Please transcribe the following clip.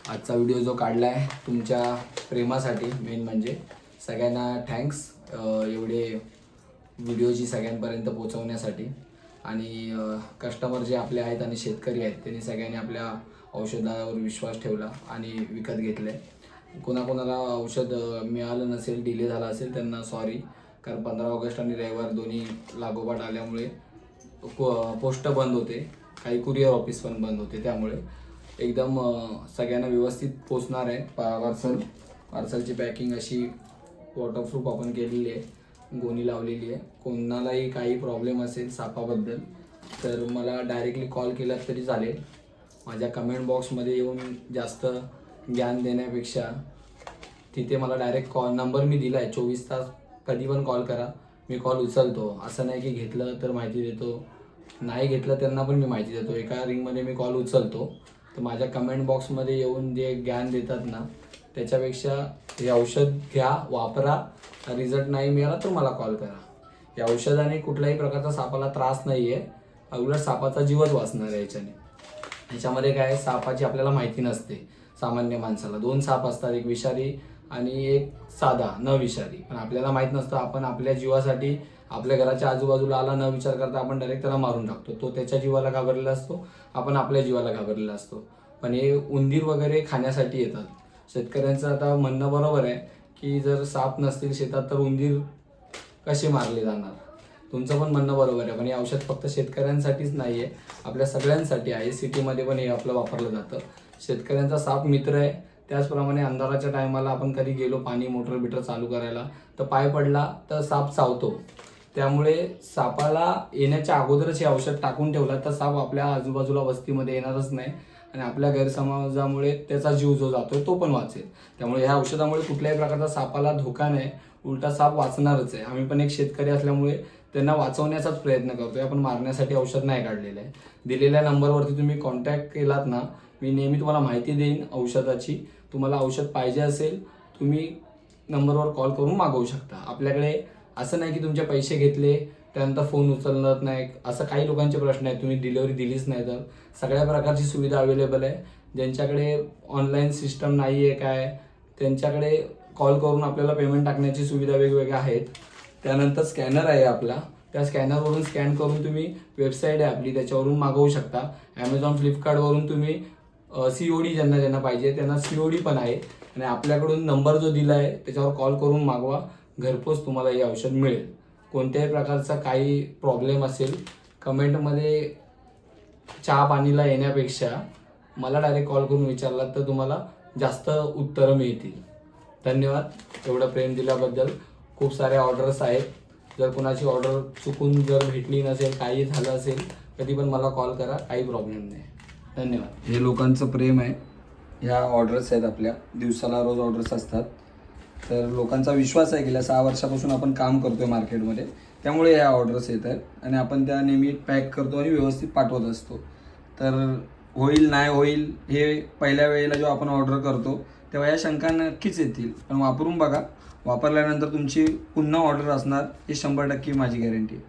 आजचा व्हिडिओ जो काढला आहे तुमच्या प्रेमासाठी, मेन म्हणजे सगळ्यांना थँक्स एवढे व्हिडिओची सगळ्यांपर्यंत पोहोचवण्यासाठी. आणि कस्टमर जे आपले आहेत आणि शेतकरी आहेत त्यांनी सगळ्यांनी आपल्या औषधावर विश्वास ठेवला आणि विकत घेतले. कोणाकोणाला औषध मिळालं नसेल, डिले झाला असेल त्यांना सॉरी, कारण 15 ऑगस्ट आणि रविवार दोन्ही लागोपाठ आल्यामुळे पोस्ट बंद होते, काही कुरिअर ऑफिस पण बंद होते. त्यामुळे एकदम सगळ्यांना व्यवस्थित पोचणार आहे पार्सलची पॅकिंग अशी वॉटरप्रूफ आपण केलेली आहे, गोणी लावलेली आहे. कोणालाही काही प्रॉब्लेम असेल सापाबद्दल तर मला डायरेक्टली कॉल केला तरी चालेल. माझ्या कमेंट बॉक्समध्ये येऊन जास्त ज्ञान देण्यापेक्षा तिथे मला डायरेक्ट कॉल नंबर मी दिला आहे, 24 तास कधी पण कॉल करा, मी कॉल उचलतो. असं नाही की घेतलं तर माहिती देतो, नाही घेतलं त्यांना पण मी माहिती देतो. एका रिंगमध्ये मी कॉल उचलतो. तर माझ्या कमेंट बॉक्समध्ये येऊन जे ज्ञान देतात ना, त्याच्यापेक्षा हे औषध घ्या, वापरा, रिझल्ट नाही मिळाला तर मला कॉल करा. या औषधाने कुठल्याही प्रकारचा सापाला त्रास नाही आहे, उलट सापाचा जीवच वाचणार आहे याच्याने. याच्यामध्ये काय, सापाची आपल्याला माहिती नसते. सामान्य माणसाला 2 साप असतात, एक विषारी आणि एक साधा न विषारी. पण आपल्याला माहीत नसतं, आपण आपल्या जीवासाठी आपल्या घराच्या आजूबाजूला आला न विचार करता आपण डायरेक्ट त्याला मारून टाकतो. तो त्याच्या जीवाला घाबरलेला असतो, आपण आपल्या जीवाला घाबरलेला असतो. पण हे उंदीर वगैरे खाण्यासाठी येतात. शेतकऱ्यांचं आता म्हणणं बरोबर आहे की जर साप नसतील शेतात तर उंदीर कसे मारले जाणार. तुमचं पण म्हणणं बरोबर आहे. पण हे औषध फक्त शेतकऱ्यांसाठीच नाही आहे, आपल्या सगळ्यांसाठी आहे. सिटीमध्ये पण हे आपलं वापरलं जातं. शेतकऱ्यांचा साप मित्र आहे. त्याचप्रमाणे अंधाराच्या टायमाला आपण कधी गेलो पाणी मोटर बिटर चालू करायला तर पाय पडला तर साप चावतो. त्यामुळे सापाला येण्याच्या अगोदरच हे औषध टाकून ठेवलं तर साप आपल्या आजूबाजूला वस्तीमध्ये येणारच नाही आणि आपल्या गैरसमजामुळे त्याचा जीव जो जातोय तो पण वाचेल. त्यामुळे ह्या औषधामुळे कुठल्याही प्रकारचा सापाला धोका नाही, उलटा साप वाचणारच आहे. आम्ही पण एक शेतकरी असल्यामुळे त्यांना वाचवण्याचाच प्रयत्न करतोय. आपण मारण्यासाठी औषध नाही काढलेलं आहे. दिलेल्या नंबरवरती तुम्ही कॉन्टॅक्ट केलात ना, मी नेहमी तुम्हाला माहिती देईन औषधाची. तुम्हाला औषध पाहिजे असेल तुम्ही नंबरवर कॉल करून मागवू शकता. आपल्याकडे असं नाही की तुमचे पैसे घेतले त्यानंतर फोन उचलत नाही, असं काही लोकांचे प्रश्न आहेत. तुम्ही डिलिव्हरी दिलीच नाही तर सगळ्या प्रकारची सुविधा अवेलेबल आहे. ज्यांच्याकडे ऑनलाईन सिस्टम नाही आहे काय, त्यांच्याकडे कॉल करून आपल्याला पेमेंट टाकण्याची सुविधा वेगवेगळ्या आहेत. त्यानंतर स्कॅनर आहे आपला, त्या स्कॅनरवरून स्कॅन करून तुम्ही वेबसाईट आहे आपली त्याच्यावरून मागवू शकता. ॲमेझॉन फ्लिपकार्टवरून तुम्ही COD ज्यांना पाहिजे त्यांना COD पण आहे. आणि आपल्याकडून नंबर जो दिला आहे त्याच्यावर कॉल करून मागवा, घरपोच तुम्हाला हे औषध मिळेल. कोणत्याही प्रकारचा काही प्रॉब्लेम असेल कमेंटमध्ये चहा पाणीला येण्यापेक्षा मला डायरेक्ट कॉल करून विचारलात तर तुम्हाला जास्त उत्तरं मिळतील. धन्यवाद एवढं प्रेम दिल्याबद्दल. खूप साऱ्या ऑर्डर्स आहेत. जर कोणाची ऑर्डर चुकून जर भेटली नसेल, काही झालं असेल, कधी पण मला कॉल करा, काही प्रॉब्लेम नाही. धन्यवाद. हे लोकांचं प्रेम आहे. ह्या ऑर्डर्स आहेत आपल्या, दिवसाला रोज ऑर्डर्स असतात. तर लोकांचा विश्वास आहे, गेल्या 6 वर्षापासून आपण काम करतोय मार्केटमध्ये, त्यामुळे ह्या ऑर्डर्स येत आहेत आणि आपण त्या नेहमी पॅक करतो आणि व्यवस्थित पाठवत असतो. तर होईल नाही होईल हे पहिल्या वेळेला जेव्हा आपण ऑर्डर करतो तेव्हा या शंका नक्कीच येतील, पण वापरून बघा. वापरल्यानंतर तुमची पुन्हा ऑर्डर असणार, ही 100% माझी गॅरंटी आहे.